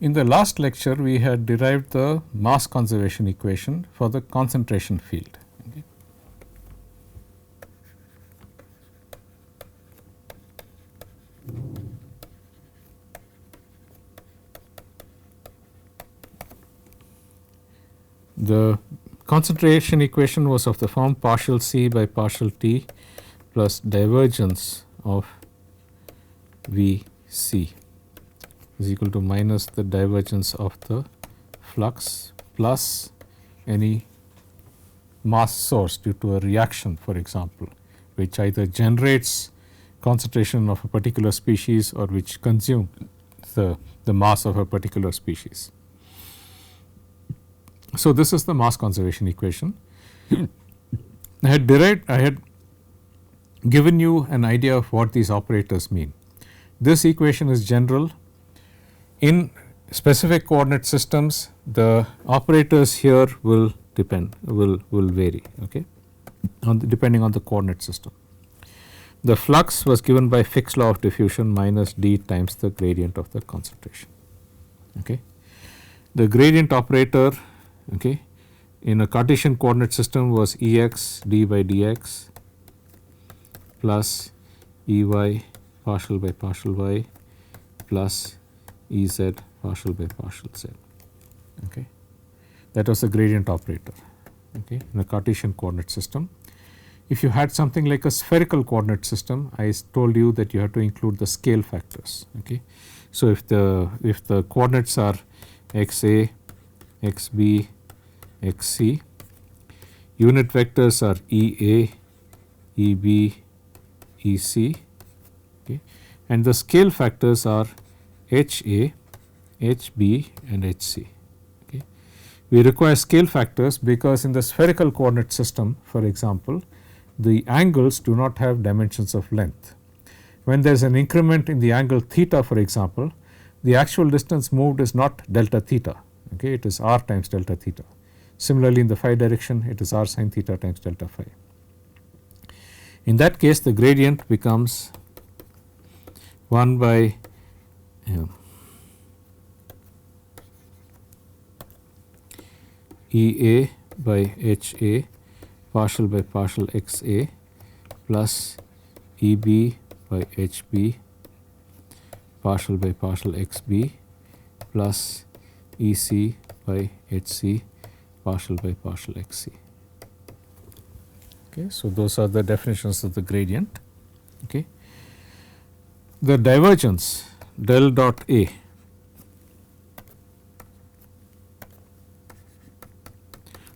In the last lecture, we had derived the mass conservation equation for the concentration field. Okay. The concentration equation was of the form partial C by partial T plus divergence of V C is equal to minus the divergence of the flux plus any mass source due to a reaction, for example, which either generates concentration of a particular species or which consumes the mass of a particular species. So, this is the mass conservation equation. I had given you an idea of what these operators mean. This equation is general. In specific coordinate systems, the operators here will vary, okay, depending on the coordinate system. The flux was given by Fick's law of diffusion minus d times the gradient of the concentration. Okay. The gradient operator, okay, in a Cartesian coordinate system was Ex d by dx plus Ey partial by partial y plus Ez partial by partial z. Okay. That was the gradient operator, okay, in a Cartesian coordinate system. If you had something like a spherical coordinate system, I told you that you have to include the scale factors. Okay. So, if the coordinates are xa, xb, xc, unit vectors are ea, eb, ec, okay, and the scale factors are ha, hb and hc. Okay. We require scale factors because in the spherical coordinate system, for example, the angles do not have dimensions of length. When there is an increment in the angle theta, for example, the actual distance moved is not delta theta, okay, it is r times delta theta. Similarly, in the phi direction, it is r sin theta times delta phi. In that case, the gradient becomes 1 by Ea by Ha partial by partial xa plus Eb by Hb partial by partial xb plus Ec by Hc partial by partial xc. Okay, so those are the definitions of the gradient. Okay. The divergence del dot A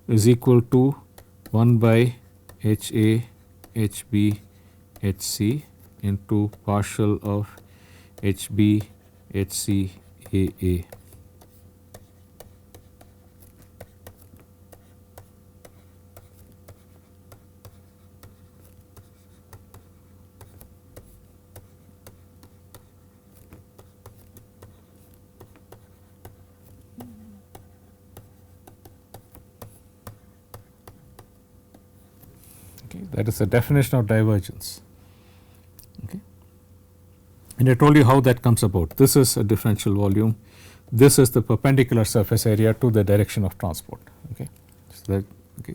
is equal to 1 by Ha, Hb, Hc into partial of Hb, Hc, Aa. That is the definition of divergence. Okay. And I told you how that comes about. This is a differential volume. This is the perpendicular surface area to the direction of transport. Okay.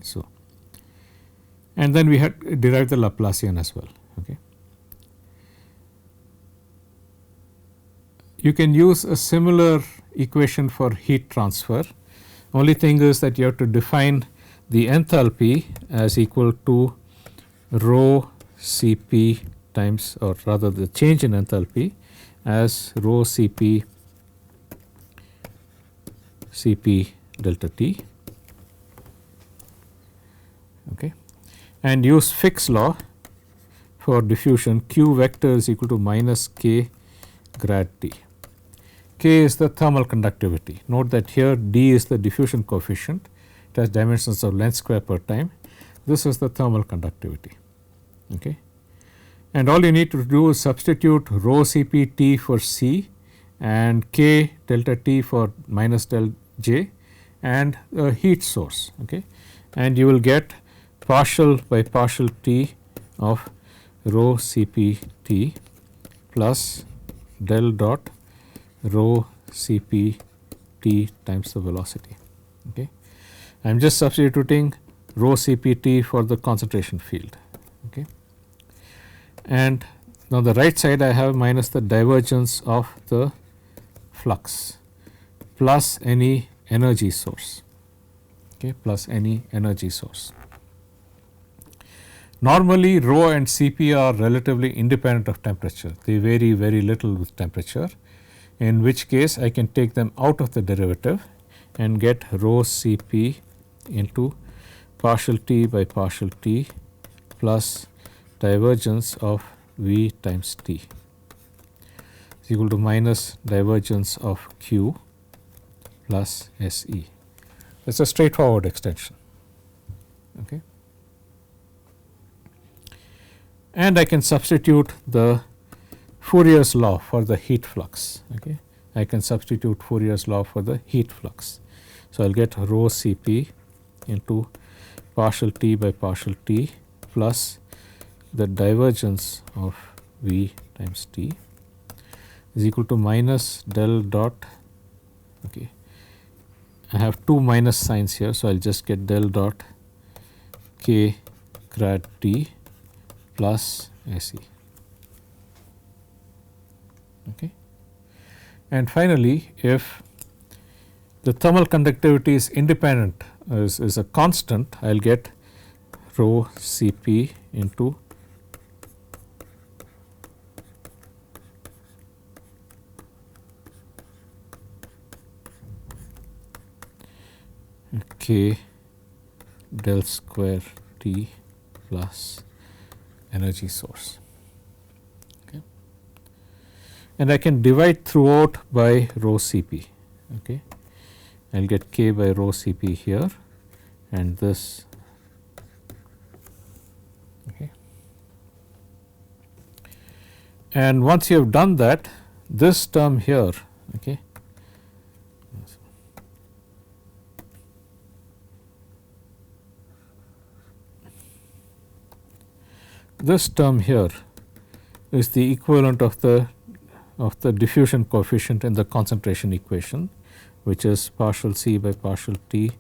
So and then we had derived the Laplacian as well. Okay. You can use a similar equation for heat transfer. Only thing is that you have to define the enthalpy as equal to rho Cp times, or rather the change in enthalpy as rho Cp delta T, okay, and use Fick's law for diffusion. Q vector is equal to minus K grad T. K is the thermal conductivity. Note that here D is the diffusion coefficient. It has dimensions of length square per time. This is the thermal conductivity. Okay. And all you need to do is substitute rho Cp T for C and K delta T for minus del J and a heat source. Okay. And you will get partial by partial T of rho Cp T plus del dot rho Cp t times the velocity. Okay. I am just substituting rho Cpt for the concentration field. Okay. And on the right side I have minus the divergence of the flux plus any energy source, okay, plus any energy source. Normally rho and Cp are relatively independent of temperature, they vary very little with temperature, in which case I can take them out of the derivative and get rho Cp into partial T by partial T plus divergence of V times T is equal to minus divergence of Q plus SE. It is a straightforward extension. Okay. And I can substitute the Fourier's law for the heat flux. Okay. I can substitute Fourier's law for the heat flux. So, I will get rho Cp into partial T by partial T plus the divergence of V times T is equal to minus del dot. Okay. I have two minus signs here, so I will just get del dot K grad T plus SE. Okay. And finally, if the thermal conductivity is independent, is a constant, I will get rho Cp into K del square T plus energy source. Okay. And I can divide throughout by rho Cp. Okay. I will get K by rho Cp here and this. Okay. And once you have done that, this term here, okay, this term here is the equivalent of the diffusion coefficient in the concentration equation, which is partial C by partial T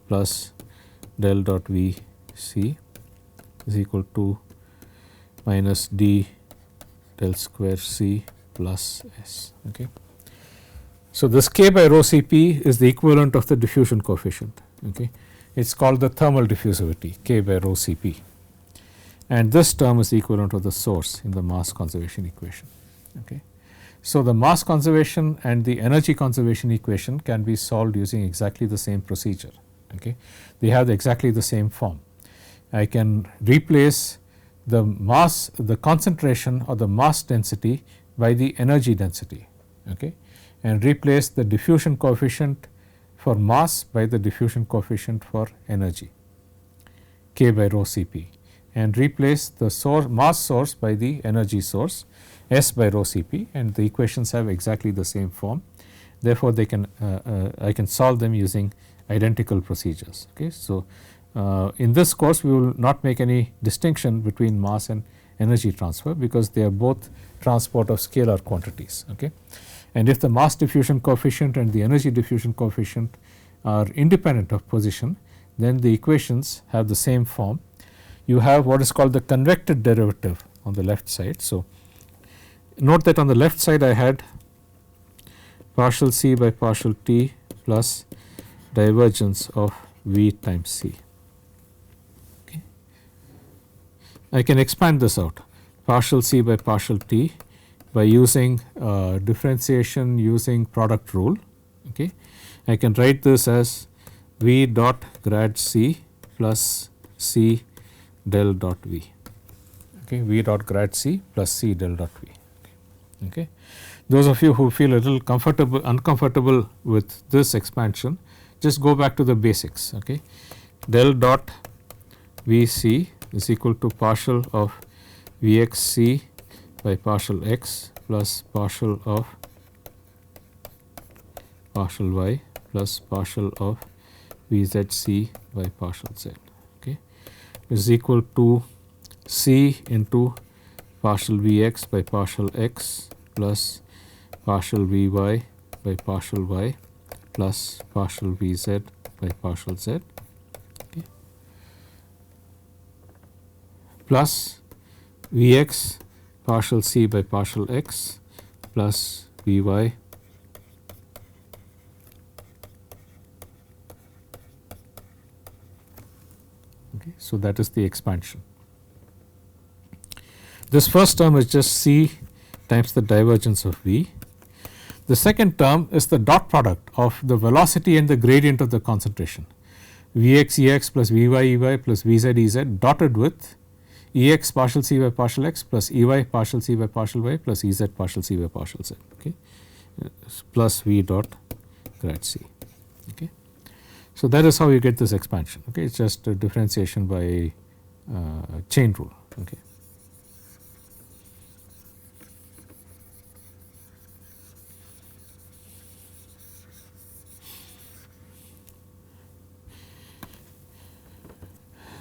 plus del dot V C is equal to minus D del square C plus S. Okay. So, this K by rho Cp is the equivalent of the diffusion coefficient. Okay. It is called the thermal diffusivity, K by rho Cp, and this term is the equivalent of the source in the mass conservation equation. Okay. So, the mass conservation and the energy conservation equation can be solved using exactly the same procedure. Okay. They have exactly the same form. I can replace the mass, the concentration or the mass density by the energy density, okay, and replace the diffusion coefficient for mass by the diffusion coefficient for energy, K by rho Cp, and replace the mass source by the energy source, S by rho Cp, and the equations have exactly the same form. Therefore, they can I can solve them using identical procedures. Okay. So, in this course we will not make any distinction between mass and energy transfer, because they are both transport of scalar quantities. Okay. And if the mass diffusion coefficient and the energy diffusion coefficient are independent of position, then the equations have the same form. You have what is called the convected derivative on the left side. So, note that on the left side I had partial C by partial T plus divergence of V times C. Okay. I can expand this out, partial C by partial T, by using differentiation using product rule. Okay. I can write this as V dot grad C plus C del dot V. Okay. V dot grad C plus C del dot V. Okay. Those of you who feel a little uncomfortable with this expansion, just go back to the basics. Okay. Del dot Vc is equal to partial of Vxc by partial x plus partial of partial y plus partial of Vzc by partial z. Okay. Is equal to C into partial Vx by partial x plus partial Vy by partial y plus partial Vz by partial z, okay, plus Vx partial c by partial x plus Vy okay. So, that is the expansion. This first term is just c times the divergence of V. The second term is the dot product of the velocity and the gradient of the concentration, Vx Ex plus Vy Ey plus Vz Ez dotted with Ex partial c by partial x plus Ey partial c by partial y plus Ez partial c by partial z, okay, plus V dot grad c. Okay. So, that is how you get this expansion. Okay. It is just a differentiation by chain rule. Okay.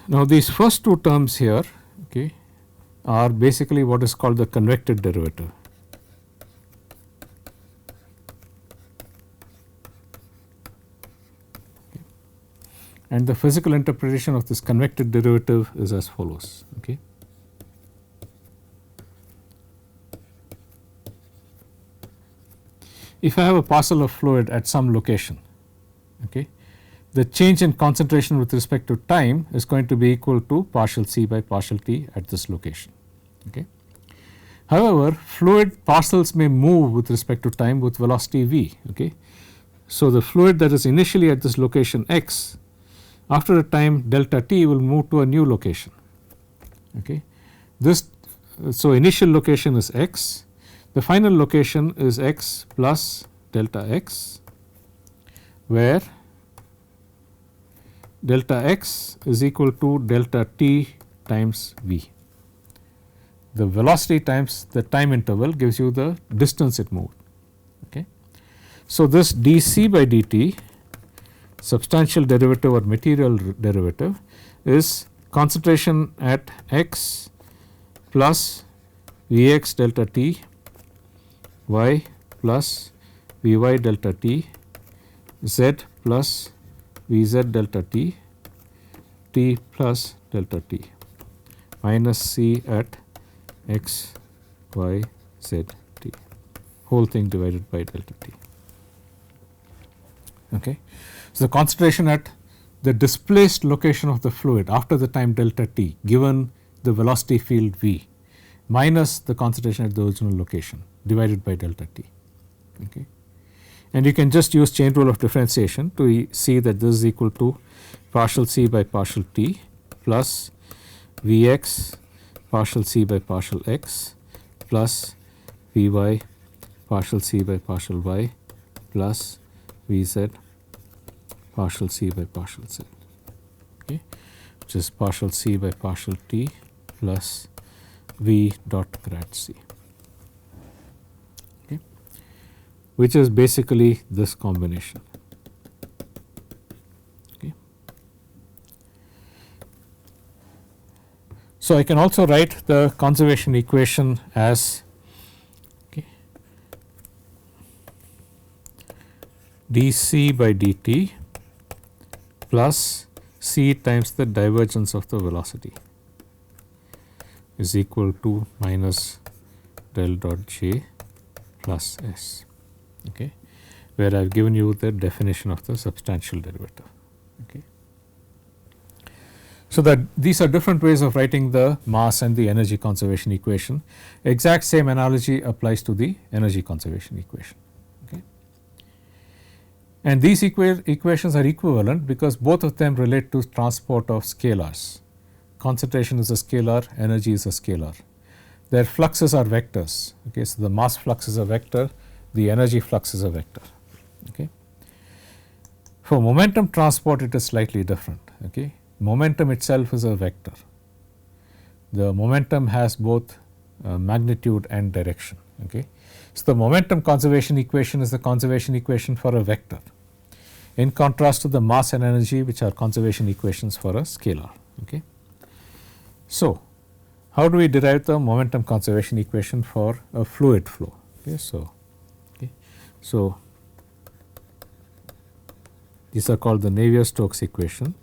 Now, these first two terms here, okay, are basically what is called the convected derivative. Okay. And the physical interpretation of this convected derivative is as follows. Okay. If I have a parcel of fluid at some location, okay, the change in concentration with respect to time is going to be equal to partial c by partial t at this location. Okay. However, fluid parcels may move with respect to time with velocity v. Okay. So, the fluid that is initially at this location x, after a time delta t will move to a new location. Okay. So, initial location is x, the final location is x plus delta x, where delta x is equal to delta t times v. The velocity times the time interval gives you the distance it moved. Okay. So, this dc by dt, substantial derivative or material derivative, is concentration at x plus Vx delta t y plus Vy delta t z plus Vz delta t, t plus delta t minus c at x, y, z, t, whole thing divided by delta t. Okay. So, the concentration at the displaced location of the fluid after the time delta t given the velocity field v minus the concentration at the original location divided by delta t. Okay. And you can just use chain rule of differentiation to see that this is equal to partial c by partial t plus Vx partial c by partial x plus Vy partial c by partial y plus Vz partial c by partial z, okay, which is partial c by partial t plus V dot grad c, okay, which is basically this combination. Okay. So, I can also write the conservation equation as, okay, dc by dt plus c times the divergence of the velocity is equal to minus del dot j plus s, okay, where I have given you the definition of the substantial derivative. Okay. So, that these are different ways of writing the mass and the energy conservation equation. Exact same analogy applies to the energy conservation equation. Okay. And these equations are equivalent because both of them relate to transport of scalars. Concentration is a scalar, energy is a scalar. Their fluxes are vectors. Okay. So, the mass flux is a vector, the energy flux is a vector. Okay. For momentum transport it is slightly different. Okay. Momentum itself is a vector. The momentum has both magnitude and direction. Okay. So, the momentum conservation equation is the conservation equation for a vector, in contrast to the mass and energy, which are conservation equations for a scalar. Okay. So, how do we derive the momentum conservation equation for a fluid flow? Okay. So, These are called the Navier-Stokes equation.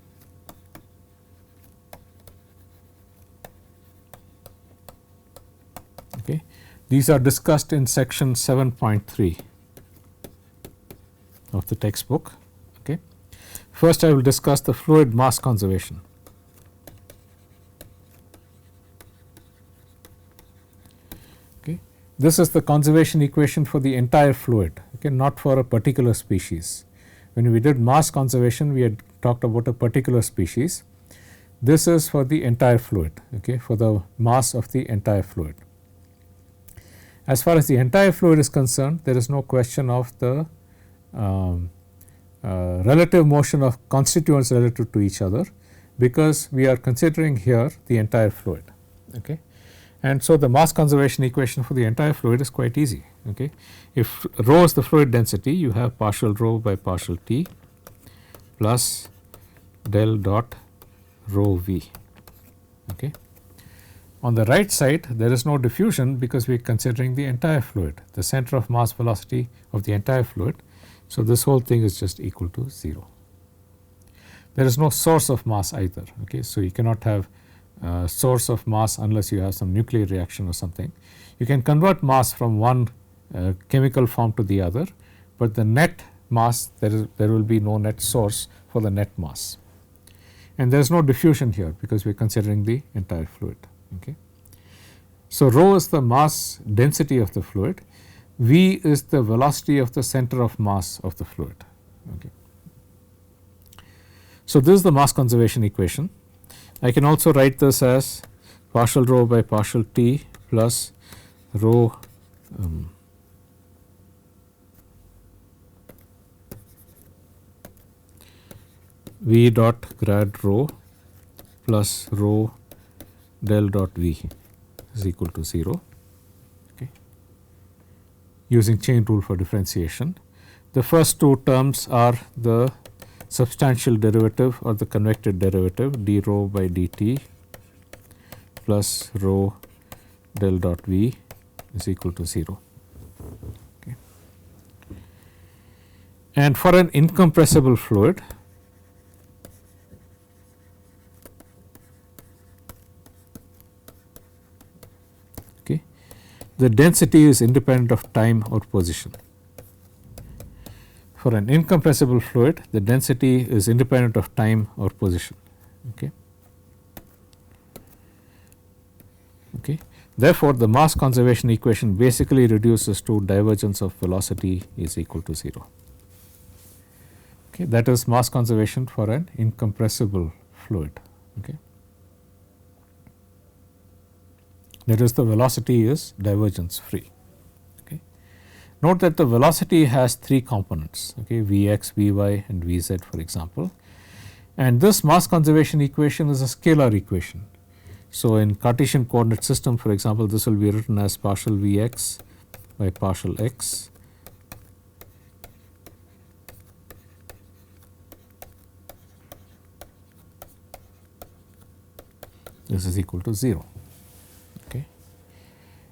Okay. These are discussed in section 7.3 of the textbook. Okay. First I will discuss the fluid mass conservation. Okay. This is the conservation equation for the entire fluid, okay, not for a particular species. When we did mass conservation, we had talked about a particular species. This is for the entire fluid, okay, for the mass of the entire fluid. As far as the entire fluid is concerned, there is no question of the relative motion of constituents relative to each other, because we are considering here the entire fluid. Okay. And so, the mass conservation equation for the entire fluid is quite easy. Okay. If rho is the fluid density, you have partial rho by partial T plus del dot rho V. Okay. On the right side, there is no diffusion because we are considering the entire fluid, the center of mass velocity of the entire fluid. So, this whole thing is just equal to 0. There is no source of mass either. Okay. So, you cannot have source of mass unless you have some nuclear reaction or something. You can convert mass from one chemical form to the other, but the net mass, there will be no net source for the net mass. And there is no diffusion here because we are considering the entire fluid. Okay. So, rho is the mass density of the fluid, V is the velocity of the center of mass of the fluid. Okay. So, this is the mass conservation equation. I can also write this as partial rho by partial T plus rho V dot grad rho plus rho del dot V is equal to 0, okay, using chain rule for differentiation. The first two terms are the substantial derivative or the convected derivative d rho by dt plus rho del dot V is equal to 0. Okay. And for an incompressible fluid, okay, the density is independent of time or position. For an incompressible fluid, the density is independent of time or position. Okay. Okay. Therefore, the mass conservation equation basically reduces to divergence of velocity is equal to 0. Okay. That is mass conservation for an incompressible fluid. Okay. That is, the velocity is divergence free. Note that the velocity has three components, okay, Vx, Vy and Vz for example, and this mass conservation equation is a scalar equation. So, in Cartesian coordinate system, for example, this will be written as partial Vx by partial x this is equal to 0.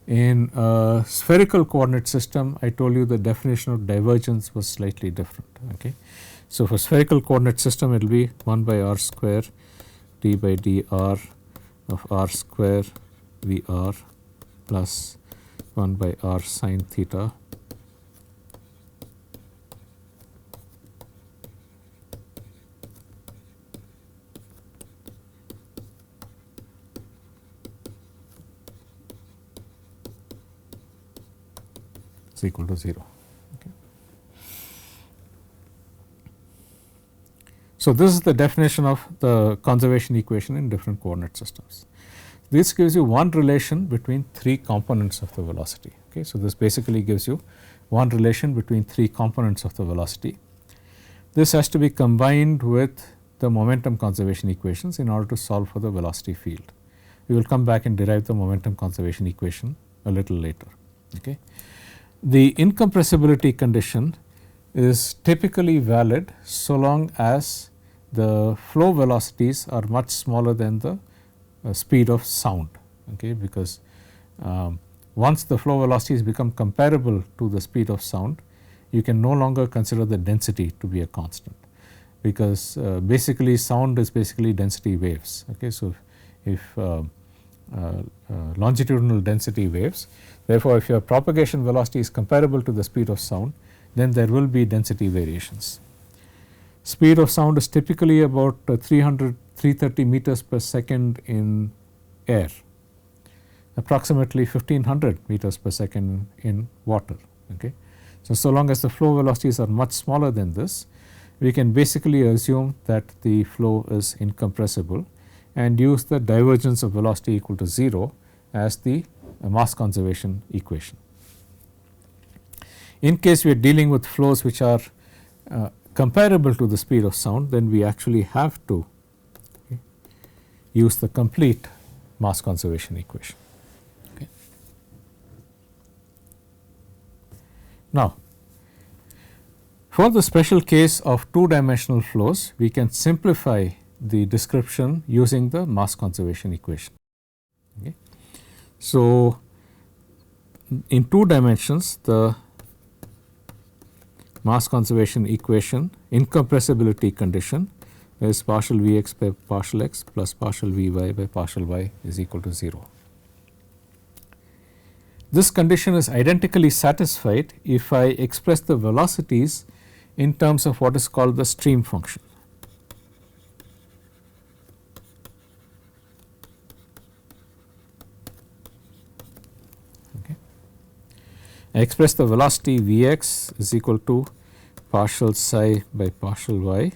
In a spherical coordinate system, I told you the definition of divergence was slightly different. Okay. So, for spherical coordinate system, it will be 1 by r square d by dr of r square Vr plus 1 by r sine theta is equal to 0. Okay. So, this is the definition of the conservation equation in different coordinate systems. This gives you one relation between three components of the velocity. Okay. So, this basically gives you one relation between three components of the velocity. This has to be combined with the momentum conservation equations in order to solve for the velocity field. We will come back and derive the momentum conservation equation a little later. Okay. The incompressibility condition is typically valid so long as the flow velocities are much smaller than the speed of sound, okay, because once the flow velocities become comparable to the speed of sound, you can no longer consider the density to be a constant. because basically sound is basically density waves. Okay. So, if longitudinal density waves, therefore, if your propagation velocity is comparable to the speed of sound, then there will be density variations. Speed of sound is typically about 330 meters per second in air, approximately 1500 meters per second in water. Okay. So long as the flow velocities are much smaller than this, we can basically assume that the flow is incompressible and use the divergence of velocity equal to 0 as the mass conservation equation. In case we are dealing with flows which are comparable to the speed of sound, then we actually have to use the complete mass conservation equation. Okay. Now, for the special case of two-dimensional flows, we can simplify the description using the mass conservation equation. Okay. So, in 2 dimensions, the mass conservation equation incompressibility condition is partial Vx by partial x plus partial Vy by partial y is equal to 0. This condition is identically satisfied if I express the velocities in terms of what is called the stream function. Okay. I express the velocity Vx is equal to partial psi by partial y,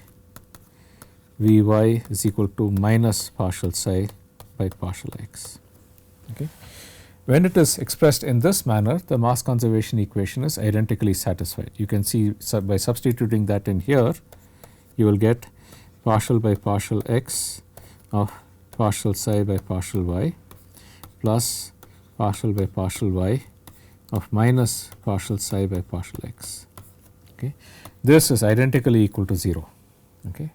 Vy is equal to minus partial psi by partial x. Okay. When it is expressed in this manner, the mass conservation equation is identically satisfied. You can see by substituting that in here, you will get partial by partial x of partial psi by partial y plus partial by partial y of minus partial psi by partial x. Okay. This is identically equal to 0. Okay.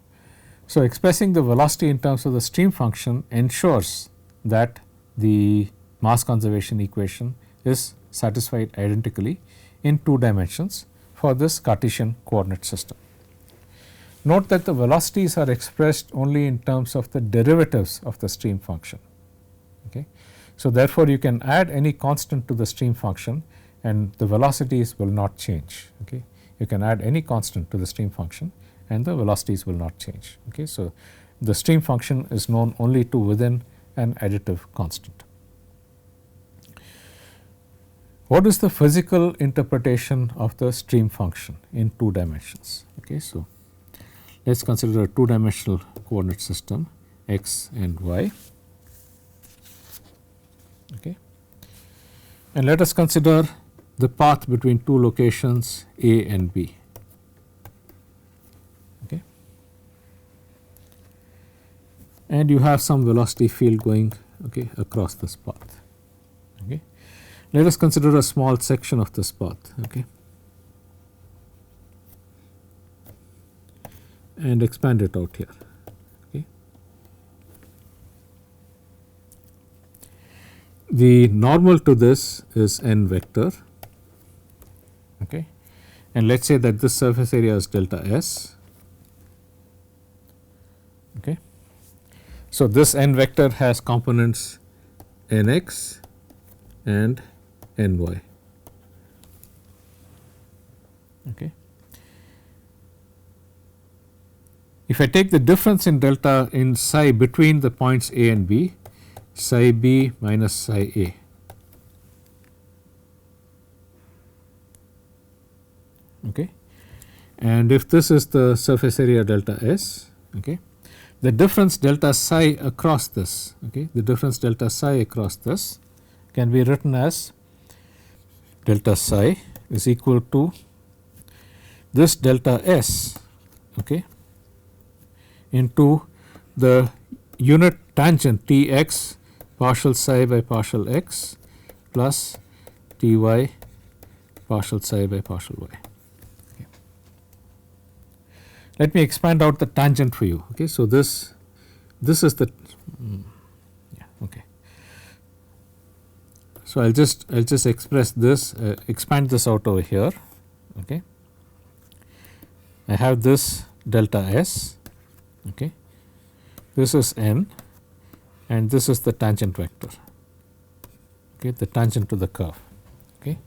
So, expressing the velocity in terms of the stream function ensures that the mass conservation equation is satisfied identically in 2 dimensions for this Cartesian coordinate system. Note that the velocities are expressed only in terms of the derivatives of the stream function. Okay. So, therefore, you can add any constant to the stream function and the velocities will not change. Okay. You can add any constant to the stream function and the velocities will not change. Okay. So, the stream function is known only to within an additive constant. What is the physical interpretation of the stream function in 2 dimensions? Okay. So, let us consider a 2-dimensional coordinate system x and y. Okay. And let us consider the path between 2 locations A and B. Okay. And you have some velocity field going across this path. Okay. Let us consider a small section of this path. Okay. And expand it out here. Okay. The normal to this is n vector. Okay. And let us say that this surface area is delta S. Okay. So, this n vector has components nx and ny. Okay. If I take the difference in delta in psi between the points A and B, psi B minus psi A. Okay. And if this is the surface area delta S, okay, the difference delta psi across this, okay, the difference delta psi across this can be written as delta psi is equal to this delta S, okay, into the unit tangent T x partial psi by partial x plus T y partial psi by partial y. Okay. Let me expand out the tangent for you. Okay. So, this is the okay. So, I will just express this expand this out over here. Okay. I have this delta S, okay. This is n and this is the tangent vector, okay, the tangent to the curve. Okay.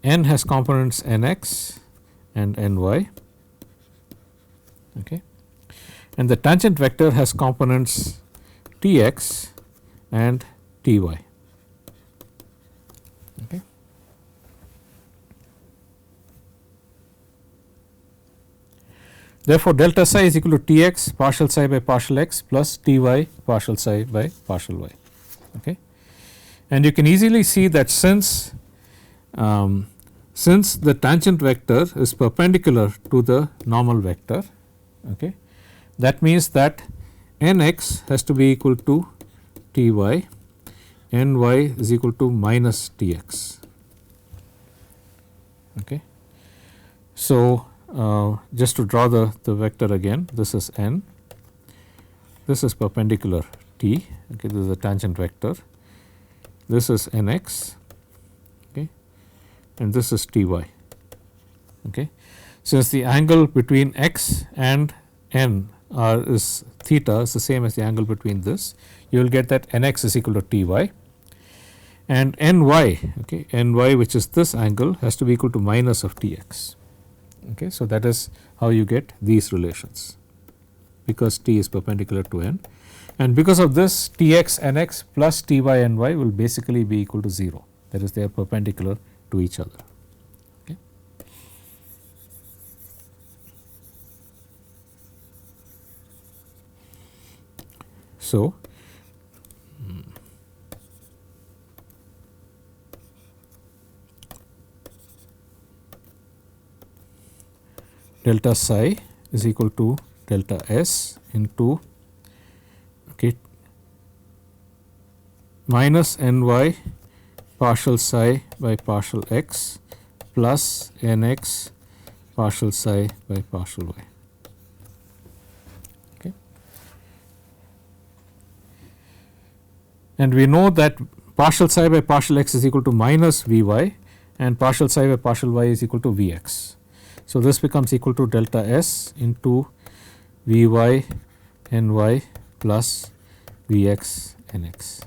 N has components nx and ny, okay, and the tangent vector has components tx and ty. Okay. Therefore, delta psi is equal to Tx partial psi by partial x plus Ty partial psi by partial y. Okay. And you can easily see that since the tangent vector is perpendicular to the normal vector, okay, that means that Nx has to be equal to Ty, Ny is equal to minus Tx. Okay. So, just to draw the vector again, this is n, this is perpendicular t, okay, this is a tangent vector, this is nx, okay, and this is ty. Okay. Since the angle between x and n is theta is the same as the angle between this, you will get that nx is equal to ty, and ny, okay, ny which is this angle has to be equal to minus of tx. Okay, so that is how you get these relations, because t is perpendicular to n, and because of this tx nx plus ty ny will basically be equal to 0, that is they are perpendicular to each other. Okay. So, delta psi is equal to delta S into, okay, minus ny partial psi by partial x plus nx partial psi by partial y. Okay. And we know that partial psi by partial x is equal to minus Vy and partial psi by partial y is equal to Vx. So, this becomes equal to delta S into Vy Ny plus Vx Nx.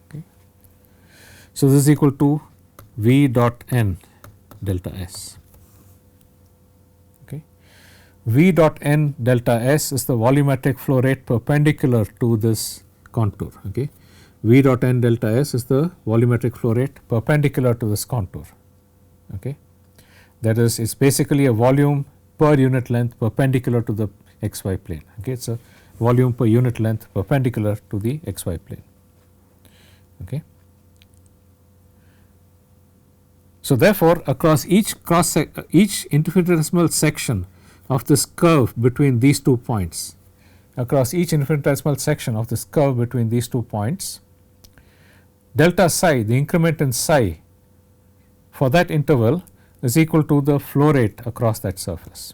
Okay. So, this is equal to V dot n delta S. Okay. V dot n delta S is the volumetric flow rate perpendicular to this contour. Okay. V dot n delta S is the volumetric flow rate perpendicular to this contour. Okay. That is, it is basically a volume per unit length perpendicular to the xy plane. Okay. It is a volume per unit length perpendicular to the xy plane. Okay. So, therefore, across each infinitesimal section of this curve between these 2 points, across each infinitesimal section of this curve between these 2 points, delta psi, the increment in psi for that interval is equal to the flow rate across that surface,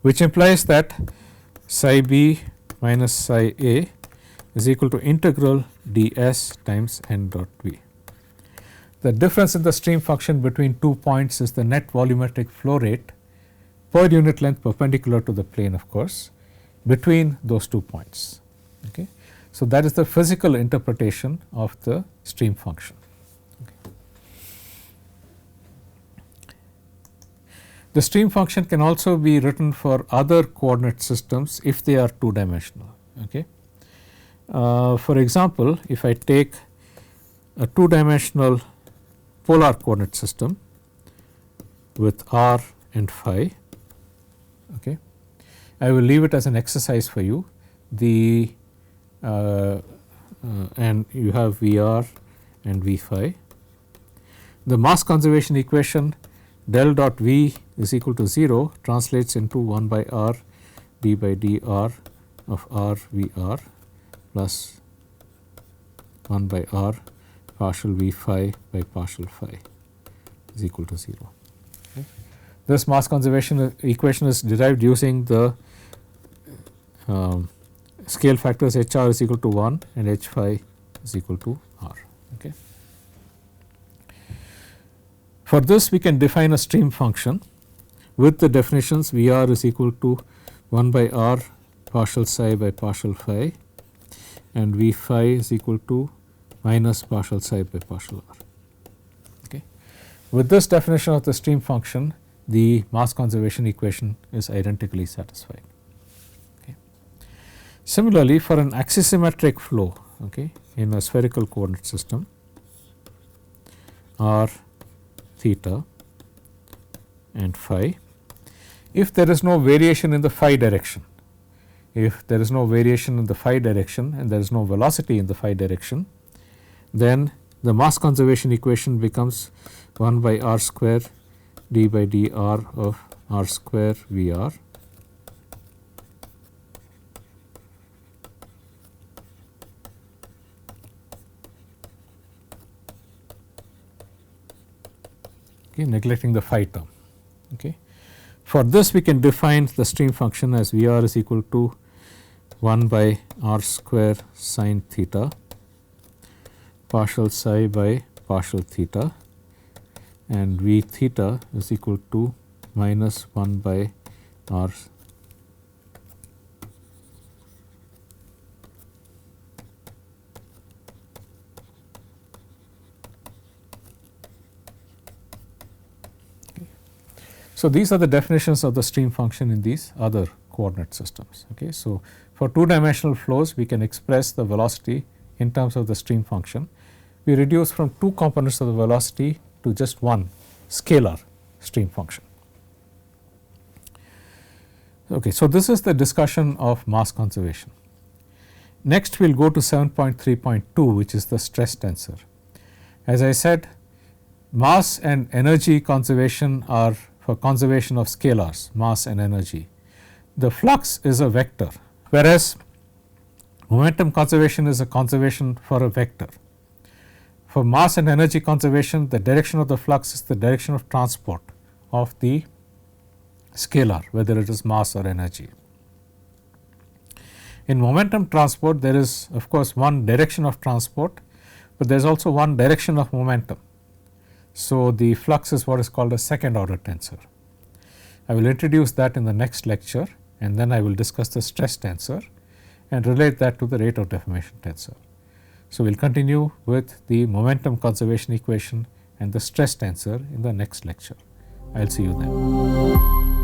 which implies that psi b minus psi a is equal to integral ds times n dot v. The difference in the stream function between 2 points is the net volumetric flow rate per unit length perpendicular to the plane, of course, between those 2 points. Okay. So, that is the physical interpretation of the stream function. Okay. The stream function can also be written for other coordinate systems if they are 2 dimensional. Okay. For example, if I take a 2 dimensional polar coordinate system with r and phi, okay, I will leave it as an exercise for you. The and you have Vr and V phi. The mass conservation equation del dot V is equal to 0 translates into 1 by r d by dr of r Vr plus 1 by r partial V phi by partial phi is equal to 0. Okay. This mass conservation equation is derived using the scale factors hr is equal to 1 and h phi is equal to r. Okay. For this, we can define a stream function with the definitions Vr is equal to 1 by r partial psi by partial phi, and V phi is equal to minus partial psi by partial r. Okay. With this definition of the stream function, the mass conservation equation is identically satisfied. Okay. Similarly, for an axisymmetric flow, okay, in a spherical coordinate system, r theta and phi, if there is no variation in the phi direction, if there is no variation in the phi direction and there is no velocity in the phi direction, then the mass conservation equation becomes 1 by r square d by dr of r square Vr neglecting the phi term. Okay. For this, we can define the stream function as Vr is equal to 1 by r square sine theta partial psi by partial theta, and V theta is equal to minus 1 by r So, these are the definitions of the stream function in these other coordinate systems. Okay. So, for 2-dimensional flows, we can express the velocity in terms of the stream function. We reduce from 2 components of the velocity to just one scalar stream function. Okay. So, this is the discussion of mass conservation. Next, we will go to 7.3.2, which is the stress tensor. As I said, mass and energy conservation are for conservation of scalars, mass and energy. The flux is a vector, whereas momentum conservation is a conservation for a vector. For mass and energy conservation, the direction of the flux is the direction of transport of the scalar, whether it is mass or energy. In momentum transport, there is of course one direction of transport, but there is also one direction of momentum. So, the flux is what is called a second order tensor. I will introduce that in the next lecture, and then I will discuss the stress tensor and relate that to the rate of deformation tensor. So, we will continue with the momentum conservation equation and the stress tensor in the next lecture. I will see you then.